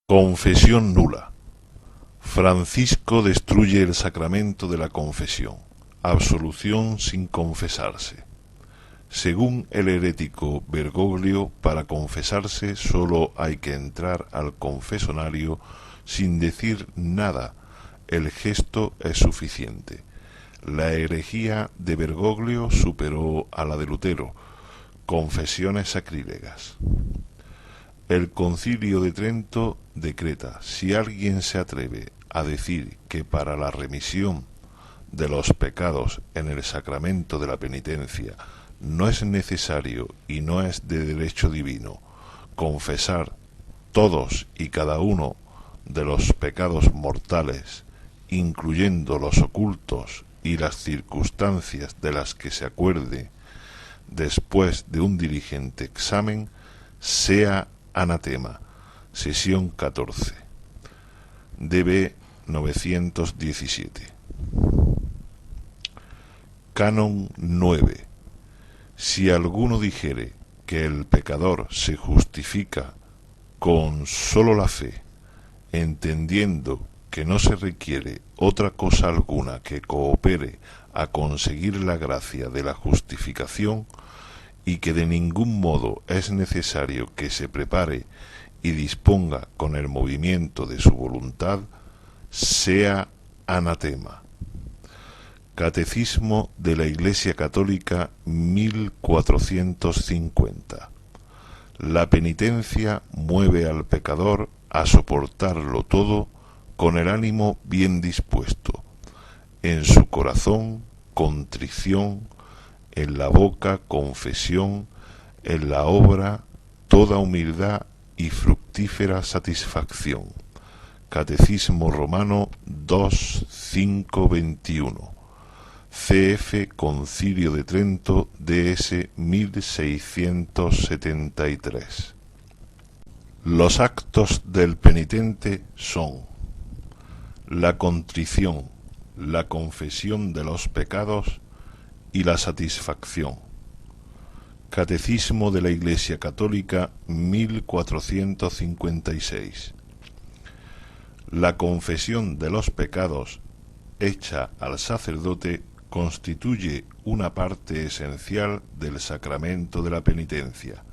Confesión nula. Francisco destruye el sacramento de la confesión. Absolución sin confesarse. Según el herético Bergoglio, para confesarse sólo hay que entrar al confesonario sin decir nada. El gesto es suficiente. La herejía de Bergoglio superó a la de Lutero. Confesiones sacrílegas. El Concilio de Trento decreta: si alguien se atreve a decir que para la remisión de los pecados en el sacramento de la penitencia no es necesario y no es de derecho divino confesar todos y cada uno de los pecados mortales, incluyendo los ocultos y las circunstancias de las que se acuerde después de un diligente examen, sea anatema. Sesión 14. DB 917. Canon 9. Si alguno dijere que el pecador se justifica con sólo la fe, entendiendo que no se requiere otra cosa alguna que coopere a conseguir la gracia de la justificación, y que de ningún modo es necesario que se prepare y disponga con el movimiento de su voluntad, sea anatema. Catecismo de la Iglesia Católica 1450. La penitencia mueve al pecador a soportarlo todo con el ánimo bien dispuesto, en su corazón contrición, en la boca confesión, en la obra toda humildad y fructífera satisfacción. Catecismo Romano 2.5.21. CF Concilio de Trento DS 1673. Los actos del penitente son la contrición, la confesión de los pecados y la satisfacción. Catecismo de la Iglesia Católica 1456. La confesión de los pecados hecha al sacerdote constituye una parte esencial del sacramento de la penitencia.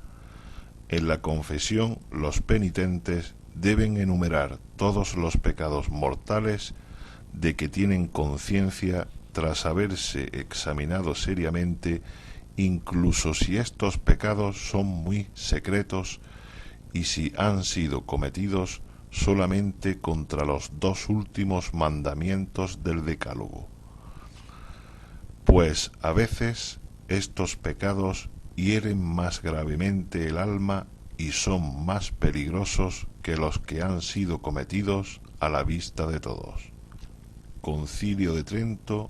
En la confesión, los penitentes deben enumerar todos los pecados mortales de que tienen conciencia tras haberse examinado seriamente, incluso si estos pecados son muy secretos y si han sido cometidos solamente contra los dos últimos mandamientos del Decálogo. Pues a veces estos pecados hieren más gravemente el alma y son más peligrosos que los que han sido cometidos a la vista de todos. Concilio de Trento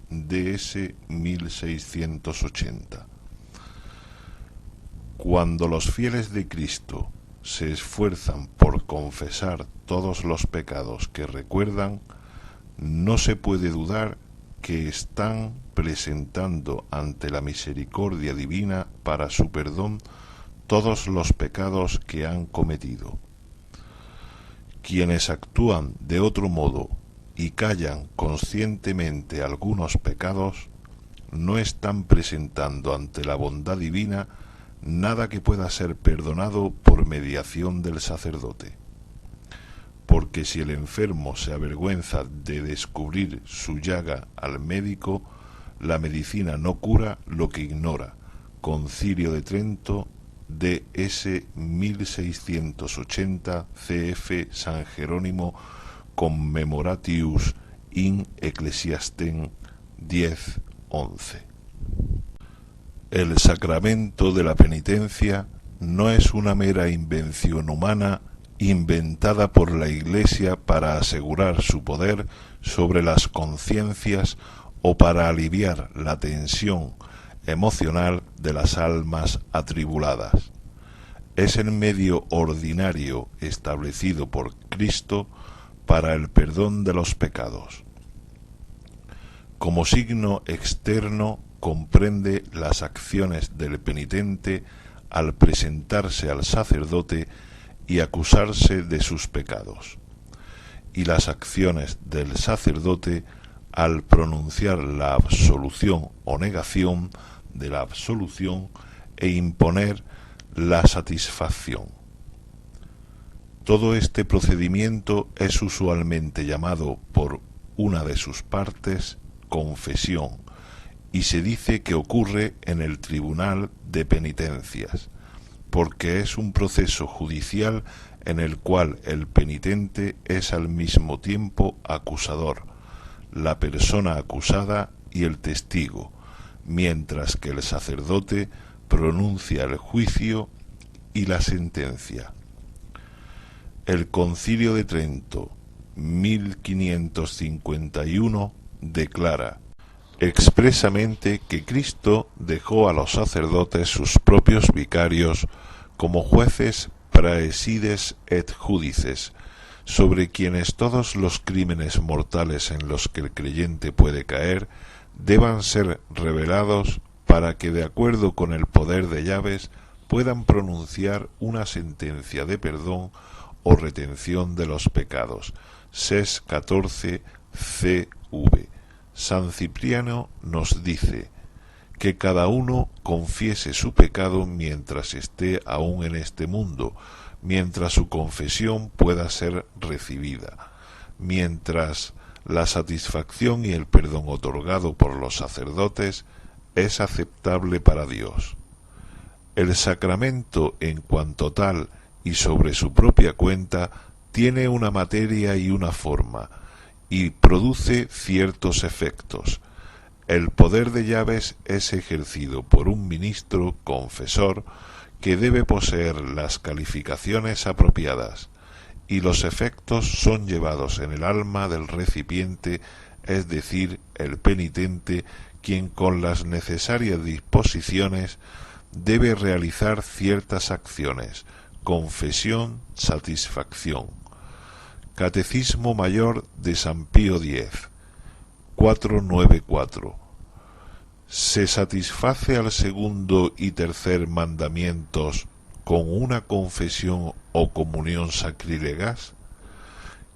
DS 1680. Cuando los fieles de Cristo se esfuerzan por confesar todos los pecados que recuerdan, no se puede dudar que están presentando ante la misericordia divina para su perdón todos los pecados que han cometido. Quienes actúan de otro modo y callan conscientemente algunos pecados, no están presentando ante la bondad divina nada que pueda ser perdonado por mediación del sacerdote. Porque si el enfermo se avergüenza de descubrir su llaga al médico, la medicina no cura lo que ignora. Concilio de Trento DS 1680 CF San Jerónimo Commemoratius in Ecclesiastem 10:11. El sacramento de la penitencia no es una mera invención humana inventada por la Iglesia para asegurar su poder sobre las conciencias o para aliviar la tensión emocional de las almas atribuladas. Es el medio ordinario establecido por Cristo para el perdón de los pecados. Como signo externo comprende las acciones del penitente al presentarse al sacerdote y acusarse de sus pecados, y las acciones del sacerdote al pronunciar la absolución o negación de la absolución e imponer la satisfacción. Todo este procedimiento es usualmente llamado por una de sus partes confesión, y se dice que ocurre en el tribunal de penitencias, porque es un proceso judicial en el cual el penitente es al mismo tiempo acusador, la persona acusada y el testigo, mientras que el sacerdote pronuncia el juicio y la sentencia. El Concilio de Trento, 1551, declara expresamente que Cristo dejó a los sacerdotes sus propios vicarios como jueces praesides et judices, sobre quienes todos los crímenes mortales en los que el creyente puede caer deban ser revelados para que, de acuerdo con el poder de llaves, puedan pronunciar una sentencia de perdón o retención de los pecados. Ses 14 CV. San Cipriano nos dice que cada uno confiese su pecado mientras esté aún en este mundo, mientras su confesión pueda ser recibida, mientras la satisfacción y el perdón otorgado por los sacerdotes es aceptable para Dios. El sacramento, en cuanto tal y sobre su propia cuenta, tiene una materia y una forma, y produce ciertos efectos. El poder de llaves es ejercido por un ministro confesor que debe poseer las calificaciones apropiadas, y los efectos son llevados en el alma del recipiente, es decir, el penitente, quien con las necesarias disposiciones debe realizar ciertas acciones: confesión, satisfacción. Catecismo Mayor de San Pío X, 494. ¿Se satisface al segundo y tercer mandamientos con una confesión o comunión sacrílegas?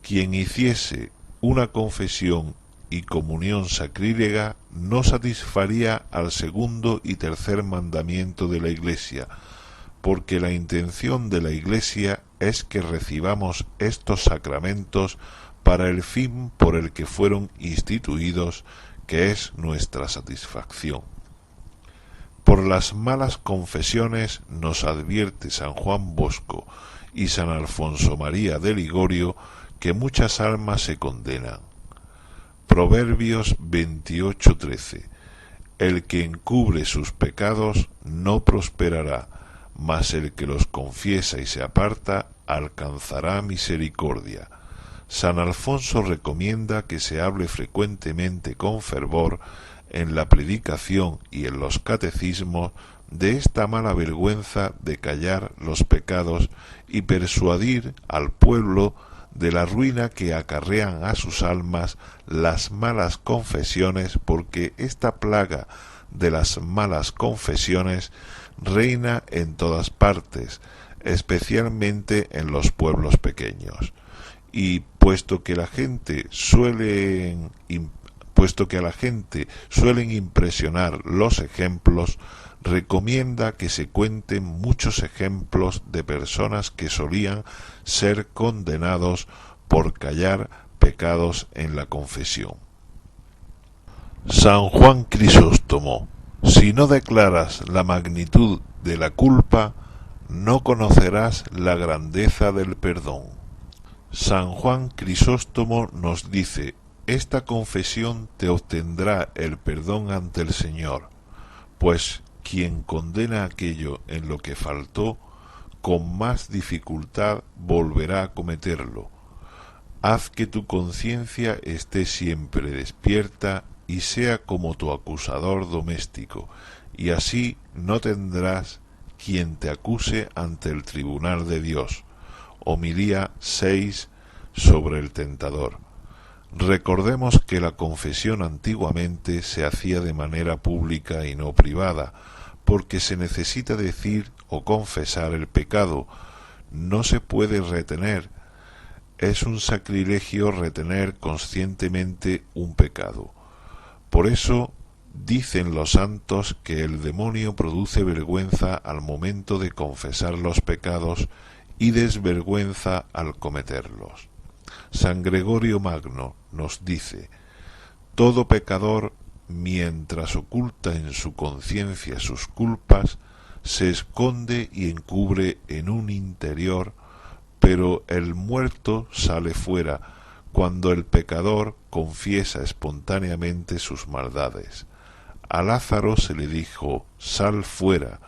Quien hiciese una confesión y comunión sacrílega no satisfaría al segundo y tercer mandamiento de la Iglesia, porque la intención de la Iglesia es que recibamos estos sacramentos para el fin por el que fueron instituidos, que es nuestra satisfacción. Por las malas confesiones nos advierte San Juan Bosco y San Alfonso María de Ligorio que muchas almas se condenan. Proverbios 28:13. El que encubre sus pecados no prosperará, mas el que los confiesa y se aparta alcanzará misericordia. San Alfonso recomienda que se hable frecuentemente con fervor en la predicación y en los catecismos de esta mala vergüenza de callar los pecados y persuadir al pueblo de la ruina que acarrean a sus almas las malas confesiones, porque esta plaga de las malas confesiones reina en todas partes, especialmente en los pueblos pequeños. Y puesto que a la gente suelen impresionar los ejemplos, recomienda que se cuenten muchos ejemplos de personas que solían ser condenados por callar pecados en la confesión. San Juan Crisóstomo: si no declaras la magnitud de la culpa, no conocerás la grandeza del perdón. San Juan Crisóstomo nos dice: esta confesión te obtendrá el perdón ante el Señor, pues quien condena aquello en lo que faltó, con más dificultad volverá a cometerlo. Haz que tu conciencia esté siempre despierta y sea como tu acusador doméstico, y así no tendrás quien te acuse ante el tribunal de Dios. Homilía 6 sobre el tentador. Recordemos que la confesión antiguamente se hacía de manera pública y no privada, porque se necesita decir o confesar el pecado, no se puede retener. Es un sacrilegio retener conscientemente un pecado. Por eso dicen los santos que el demonio produce vergüenza al momento de confesar los pecados y desvergüenza al cometerlos. San Gregorio Magno nos dice: todo pecador, mientras oculta en su conciencia sus culpas, se esconde y encubre en un interior, pero el muerto sale fuera cuando el pecador confiesa espontáneamente sus maldades. A Lázaro se le dijo: sal fuera,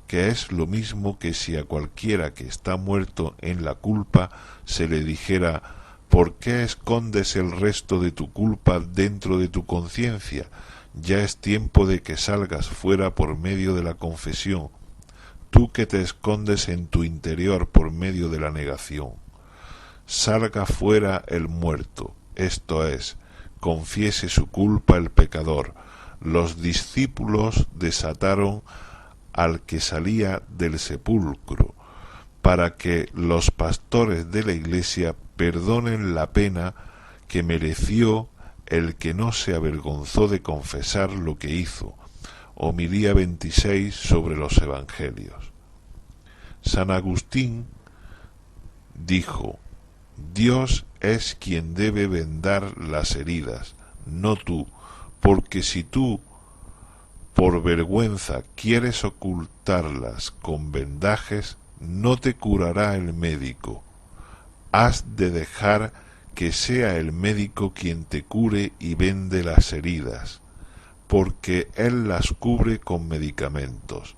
que es lo mismo que si a cualquiera que está muerto en la culpa se le dijera: ¿por qué escondes el resto de tu culpa dentro de tu conciencia? Ya es tiempo de que salgas fuera por medio de la confesión, tú que te escondes en tu interior por medio de la negación. Salga fuera el muerto, esto es, confiese su culpa el pecador. Los discípulos desataron al que salía del sepulcro, para que los pastores de la Iglesia perdonen la pena que mereció el que no se avergonzó de confesar lo que hizo. Homilía 26 sobre los Evangelios. San Agustín dijo: Dios es quien debe vendar las heridas, no tú, porque si tú por vergüenza quieres ocultarlas con vendajes, no te curará el médico. Has de dejar que sea el médico quien te cure y vende las heridas, porque él las cubre con medicamentos,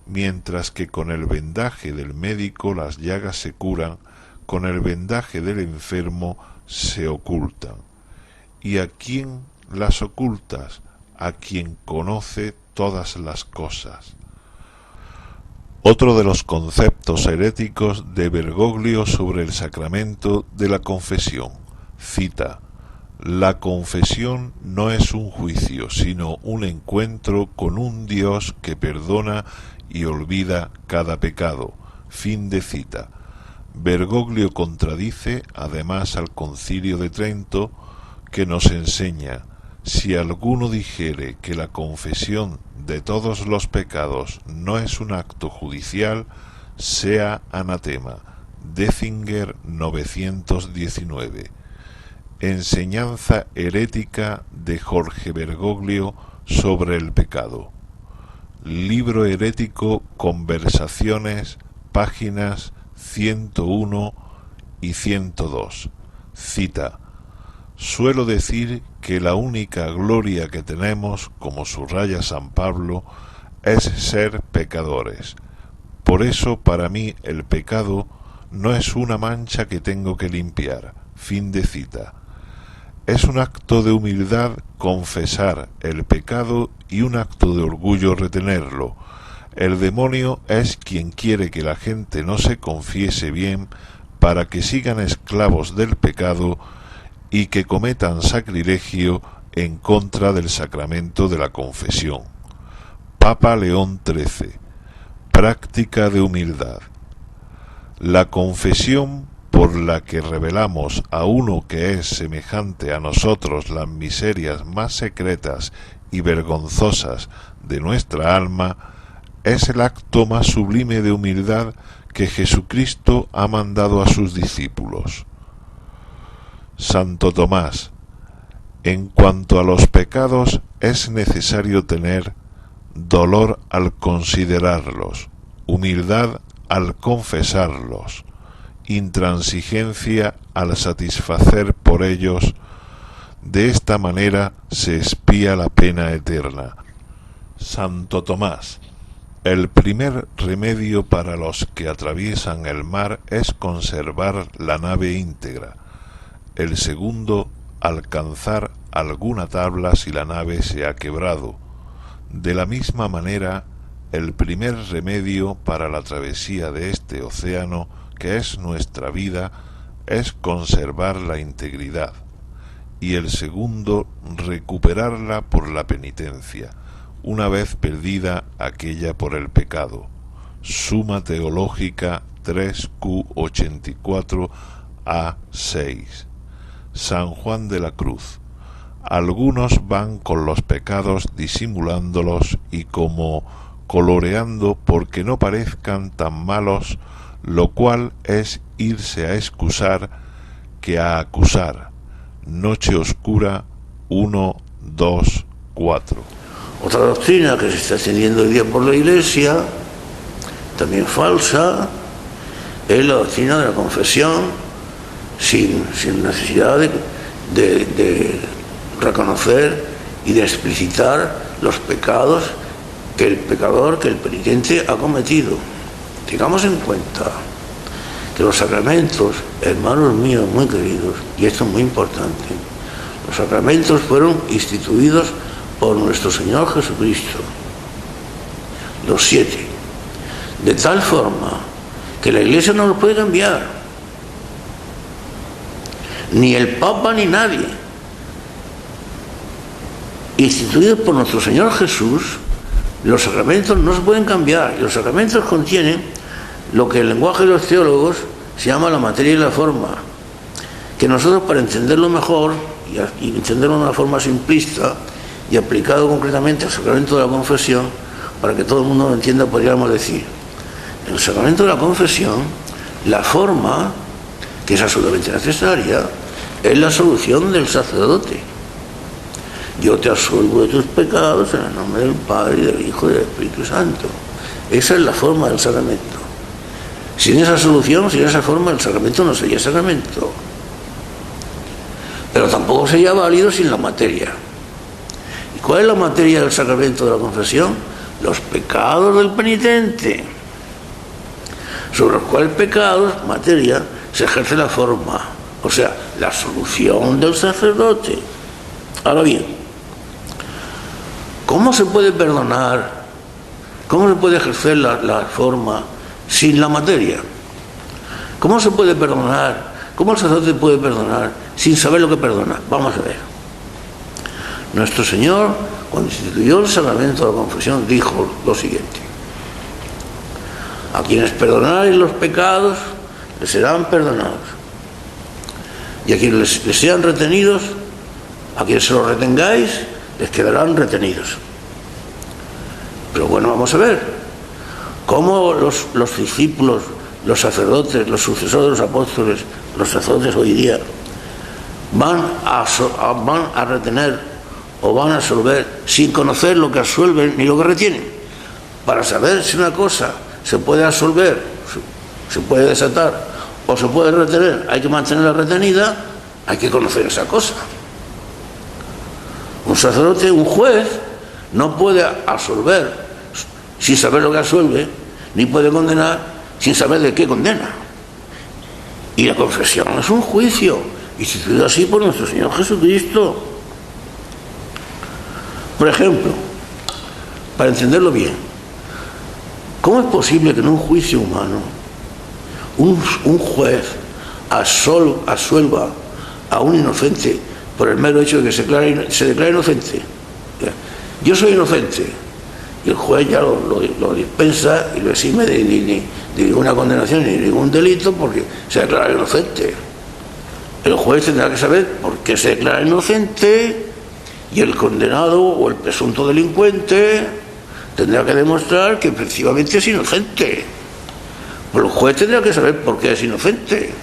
mientras que con el vendaje del médico las llagas se curan, con el vendaje del enfermo se ocultan. ¿Y a quién las ocultas? A quien conoce todas las cosas. Otro de los conceptos heréticos de Bergoglio sobre el sacramento de la confesión. Cita: la confesión no es un juicio, sino un encuentro con un Dios que perdona y olvida cada pecado. Fin de cita. Bergoglio contradice además al Concilio de Trento, que nos enseña: si alguno dijere que la confesión de todos los pecados no es un acto judicial, sea anatema. Dezinger 919. Enseñanza herética de Jorge Bergoglio sobre el pecado. Libro herético Conversaciones, páginas 101 y 102. Cita: suelo decir que la única gloria que tenemos, como subraya San Pablo, es ser pecadores. Por eso para mí el pecado no es una mancha que tengo que limpiar. Fin de cita. Es un acto de humildad confesar el pecado y un acto de orgullo retenerlo. El demonio es quien quiere que la gente no se confiese bien para que sigan esclavos del pecado y que cometan sacrilegio en contra del sacramento de la confesión. Papa León XIII. Práctica de humildad. La confesión por la que revelamos a uno que es semejante a nosotros las miserias más secretas y vergonzosas de nuestra alma es el acto más sublime de humildad que Jesucristo ha mandado a sus discípulos. Santo Tomás: en cuanto a los pecados es necesario tener dolor al considerarlos, humildad al confesarlos, intransigencia al satisfacer por ellos. De esta manera se expía la pena eterna. Santo Tomás: el primer remedio para los que atraviesan el mar es conservar la nave íntegra. El segundo, alcanzar alguna tabla si la nave se ha quebrado. De la misma manera, el primer remedio para la travesía de este océano, que es nuestra vida, es conservar la integridad, y el segundo, recuperarla por la penitencia, una vez perdida aquella por el pecado. Suma Teológica 3Q84A6. San Juan de la Cruz. Algunos van con los pecados disimulándolos y como coloreando porque no parezcan tan malos, lo cual es irse a excusar que a acusar. Noche Oscura 1, 2, 4. Otra doctrina que se está extendiendo hoy día por la Iglesia, también falsa, es la doctrina de la confesión sin necesidad de reconocer y de explicitar los pecados que el pecador, que el penitente ha cometido. Tengamos en cuenta que los sacramentos, hermanos míos muy queridos, y esto es muy importante, los sacramentos fueron instituidos por nuestro Señor Jesucristo, los 7, de tal forma que la Iglesia no los puede cambiar, ni el Papa ni nadie. Instituidos por nuestro Señor Jesús, los sacramentos no se pueden cambiar. Los sacramentos contienen lo que en el lenguaje de los teólogos se llama la materia y la forma, que nosotros, para entenderlo mejor y entenderlo de una forma simplista y aplicado concretamente al sacramento de la confesión, para que todo el mundo lo entienda, podríamos decir: en el sacramento de la confesión, la forma, que es absolutamente necesaria, es la absolución del sacerdote. Yo te absuelvo de tus pecados en el nombre del Padre, y del Hijo y del Espíritu Santo. Esa es la forma del sacramento. Sin esa solución, sin esa forma, el sacramento no sería sacramento. Pero tampoco sería válido sin la materia. ¿Y cuál es la materia del sacramento de la confesión? Los pecados del penitente, sobre los cuales pecados, materia, se ejerce la forma, o sea, la solución del sacerdote. Ahora bien, ¿cómo se puede perdonar? ¿Cómo se puede ejercer la forma sin la materia? ¿Cómo se puede perdonar? ¿Cómo el sacerdote puede perdonar sin saber lo que perdona? Vamos a ver. Nuestro Señor, cuando instituyó el sacramento de la confesión, dijo lo siguiente: a quienes perdonaréis los pecados, les serán perdonados, y a quienes les sean retenidos, a quienes se los retengáis, les quedarán retenidos. Pero bueno, vamos a ver cómo los discípulos, los sacerdotes, los sucesores de los apóstoles, los sacerdotes hoy día, van a retener o van a absolver sin conocer lo que absuelven ni lo que retienen. Para saber si una cosa se puede absolver, se puede desatar o se puede retener, hay que mantenerla retenida, hay que conocer esa cosa. Un sacerdote, un juez, no puede absolver sin saber lo que absuelve, ni puede condenar sin saber de qué condena. Y la confesión es un juicio instituido así por nuestro Señor Jesucristo. Por ejemplo, para entenderlo bien, ¿cómo es posible que en un juicio humano un juez absuelva a un inocente por el mero hecho de que se declara inocente? Yo soy inocente, y el juez ya lo dispensa y lo exime de ninguna condenación ni de ningún delito porque se declara inocente. El juez tendrá que saber por qué se declara inocente, y el condenado o el presunto delincuente tendrá que demostrar que efectivamente es inocente. Pero el juez tendrá que saber por qué es inocente.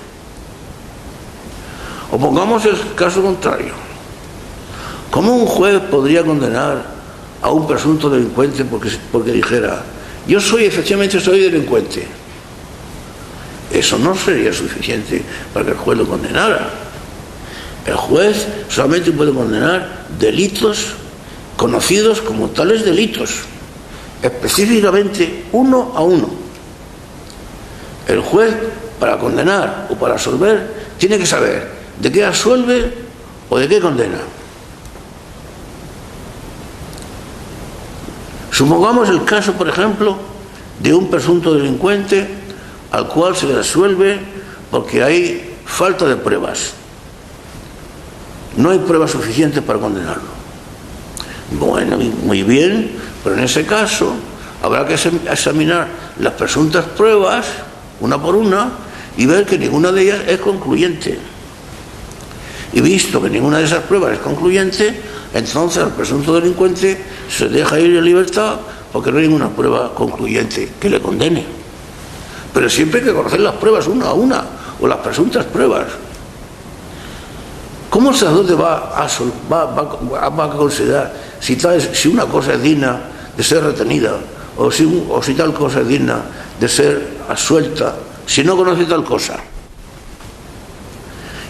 O pongamos el caso contrario: ¿cómo un juez podría condenar a un presunto delincuente porque dijera: yo efectivamente soy delincuente? Eso no sería suficiente para que el juez lo condenara. El juez solamente puede condenar delitos conocidos como tales delitos, específicamente uno a uno. El juez, para condenar o para absolver, tiene que saber de qué absuelve o de qué condena. Supongamos el caso, por ejemplo, de un presunto delincuente al cual se le absuelve porque hay falta de pruebas. No hay pruebas suficientes para condenarlo. Bueno, muy bien, pero en ese caso habrá que examinar las presuntas pruebas una por una, y ver que ninguna de ellas es concluyente. Y visto que ninguna de esas pruebas es concluyente, entonces al presunto delincuente se deja ir en libertad porque no hay ninguna prueba concluyente que le condene. Pero siempre hay que conocer las pruebas una a una, o las presuntas pruebas. ¿Cómo el sacerdote va a considerar si una cosa es digna de ser retenida o si tal cosa es digna de ser absuelta si no conoce tal cosa?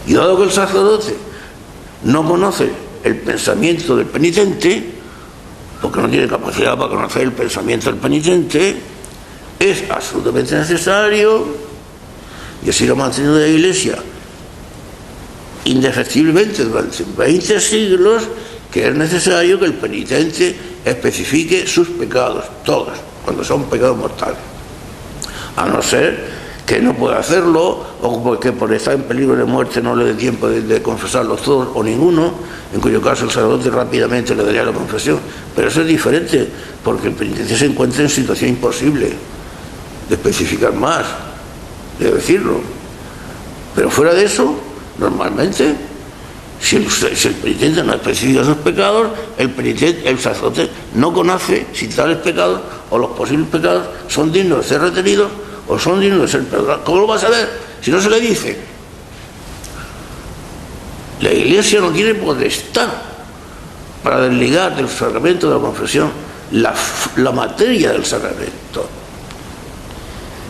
Y dado que el sacerdote no conoce el pensamiento del penitente, porque no tiene capacidad para conocer el pensamiento del penitente, es absolutamente necesario, y así lo ha mantenido la Iglesia indefectiblemente durante 20 siglos, que es necesario que el penitente especifique sus pecados, todos, cuando son pecados mortales. A no ser que no pueda hacerlo, o porque por estar en peligro de muerte no le dé tiempo de confesarlos todos, o ninguno, en cuyo caso el sacerdote rápidamente le daría la confesión. Pero eso es diferente, porque el penitente se encuentra en situación imposible de especificar más, de decirlo. Pero fuera de eso, normalmente, si el penitente no especifica sus pecados, el sacerdote no conoce si tales pecados o los posibles pecados son dignos de ser retenidos o son dignos de ser perdonados. ¿Cómo lo va a saber si no se le dice? La Iglesia no tiene potestad para desligar del sacramento de la confesión la materia del sacramento,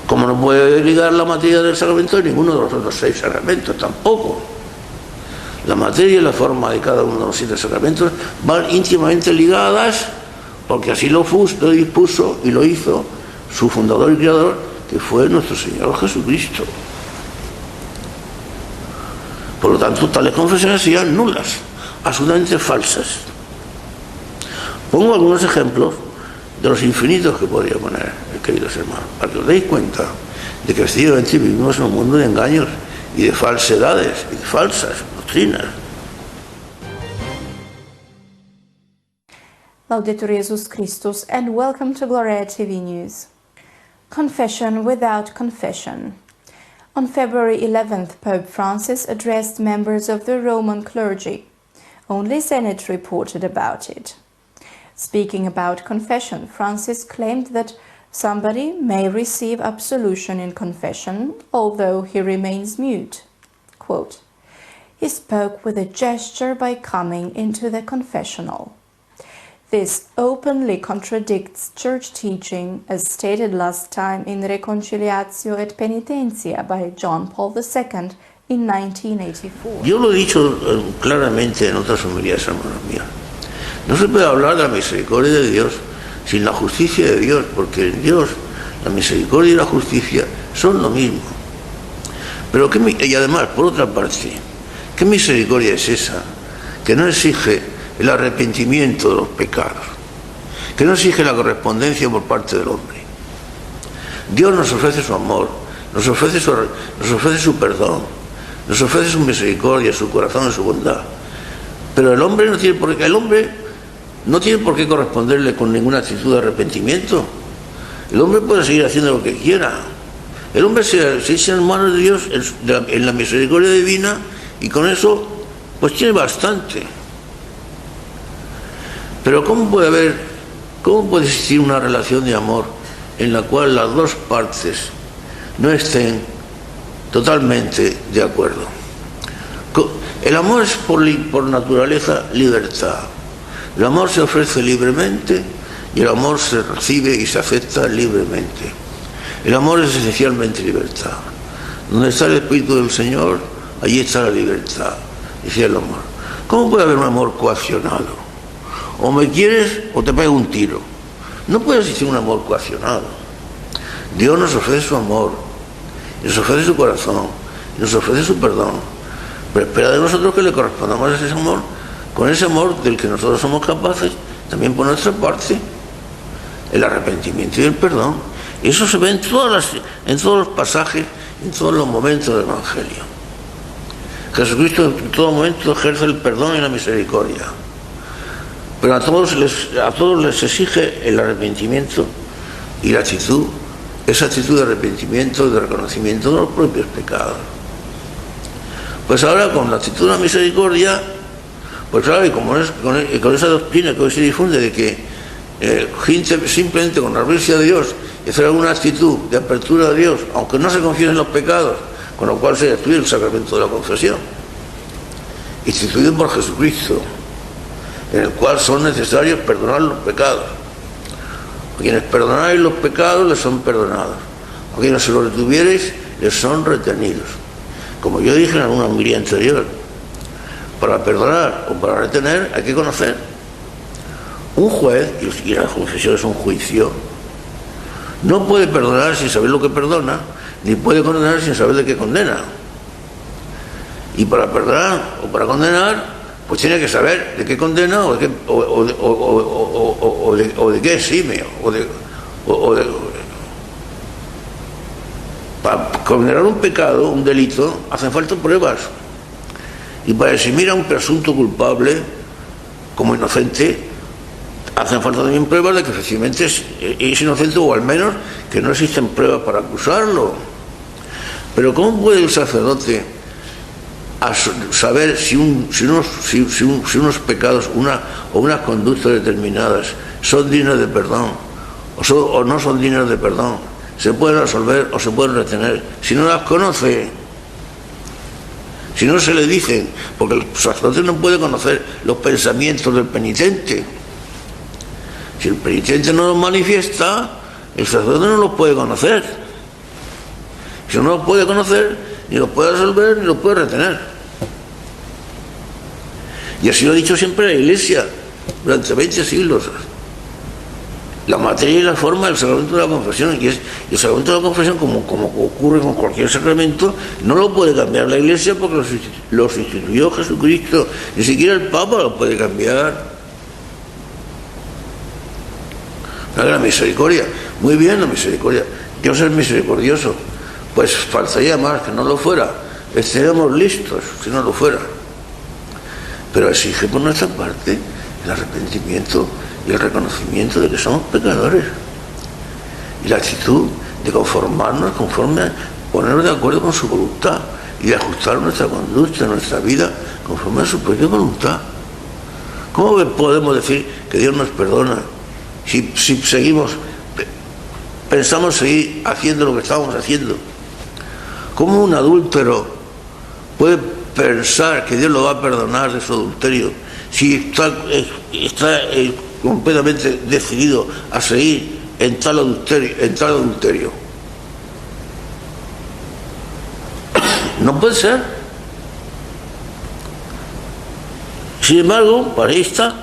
como no puede desligar la materia del sacramento de ninguno de los otros 6 sacramentos tampoco. La materia y la forma de cada uno de los 7 sacramentos van íntimamente ligadas, porque así lo dispuso y lo hizo su fundador y creador, que fue nuestro Señor Jesucristo. Por lo tanto, tales confesiones serían nulas, absolutamente falsas. Pongo algunos ejemplos de los infinitos que podría poner, queridos hermanos, para que os deis cuenta de que efectivamente vivimos en un mundo de engaños y de falsedades y de falsas doctrinas. Laudetur Jesus Christus and welcome to Gloria TV News. Confession without confession. On February 11th, Pope Francis addressed members of the Roman clergy. Only Senate reported about it. Speaking about confession, Francis claimed that somebody may receive absolution in confession, although he remains mute. Quote, "He spoke with a gesture by coming into the confessional." This openly contradicts church teaching, as stated last time in Reconciliatio et Penitentia by John Paul II in 1984. Yo lo he dicho claramente en otras homilías, hermanos míos. No se puede hablar de la misericordia de Dios sin la justicia de Dios, porque en Dios la misericordia y la justicia son lo mismo. Pero y además, por otra parte, ¿qué misericordia es esa que no exige el arrepentimiento de los pecados, que no exige la correspondencia por parte del hombre? Dios nos ofrece su amor, nos ofrece su perdón, nos ofrece su misericordia, su corazón y su bondad. Pero el hombre no tiene por qué corresponderle con ninguna actitud de arrepentimiento. El hombre puede seguir haciendo lo que quiera. El hombre se echa en manos de Dios en la misericordia divina, y con eso pues tiene bastante. Pero ¿cómo puede existir una relación de amor en la cual las dos partes no estén totalmente de acuerdo? El amor es por naturaleza libertad. El amor se ofrece libremente y el amor se recibe y se acepta libremente. El amor es esencialmente libertad. Donde está el Espíritu del Señor, allí está la libertad, decía el amor. ¿Cómo puede haber un amor coaccionado? O me quieres o te pego un tiro. No puede existir un amor coaccionado. Dios nos ofrece su amor, nos ofrece su corazón, nos ofrece su perdón, pero espera de nosotros que le correspondamos a ese amor, con ese amor del que nosotros somos capaces, también por nuestra parte, el arrepentimiento y el perdón. Y eso se ve en todos los pasajes, en todos los momentos del Evangelio. Jesucristo en todo momento ejerce el perdón y la misericordia, pero a todos les exige el arrepentimiento y la actitud esa actitud de arrepentimiento, de reconocimiento de los propios pecados. Pues ahora con la actitud de la misericordia, pues claro, y con esa doctrina que hoy se difunde de que simplemente con la gracia de Dios y hacer alguna actitud de apertura a Dios, aunque no se confiesen los pecados, con lo cual se instituye el sacramento de la confesión, instituido por Jesucristo, en el cual son necesarios perdonar los pecados. A quienes perdonáis los pecados les son perdonados, a quienes se los retuviereis les son retenidos. Como yo dije en alguna homilía anterior, para perdonar o para retener hay que conocer. Un juez, y la confesión es un juicio, no puede perdonar sin saber lo que perdona, ni puede condenar sin saber de qué condena. Y para perdonar o para condenar, pues tiene que saber de qué condena o de qué exime, para condenar un pecado, un delito, hacen falta pruebas. Y para eximir a un presunto culpable como inocente, hacen falta también pruebas de que efectivamente es inocente, o al menos que no existen pruebas para acusarlo. Pero ¿cómo puede el sacerdote saber si unos pecados o unas conductas determinadas son dignas de perdón o no son dignas de perdón? Se pueden resolver o se pueden retener si no las conoce, si no se le dicen, porque el sacerdote no puede conocer los pensamientos del penitente. Si el penitente no los manifiesta, el sacerdote no los puede conocer. Si no los puede conocer, ni los puede resolver, ni los puede retener. Y así lo ha dicho siempre la Iglesia durante 20 siglos. La materia y la forma del sacramento de la confesión, y el sacramento de la confesión, como ocurre con cualquier sacramento, no lo puede cambiar la Iglesia porque los instituyó Jesucristo. Ni siquiera el Papa lo puede cambiar. La misericordia, muy bien la misericordia, Dios es misericordioso, pues faltaría más que no lo fuera, estaríamos listos si no lo fuera, pero exige por nuestra parte el arrepentimiento y el reconocimiento de que somos pecadores y la actitud de conformarnos conforme a ponernos de acuerdo con su voluntad y de ajustar nuestra conducta, nuestra vida conforme a su propia voluntad. ¿Cómo podemos decir que Dios nos perdona si pensamos seguir haciendo lo que estamos haciendo? ¿Cómo un adúltero puede pensar que Dios lo va a perdonar de su adulterio si está completamente decidido a seguir en tal adulterio? No puede ser. Sin embargo, para ahí está.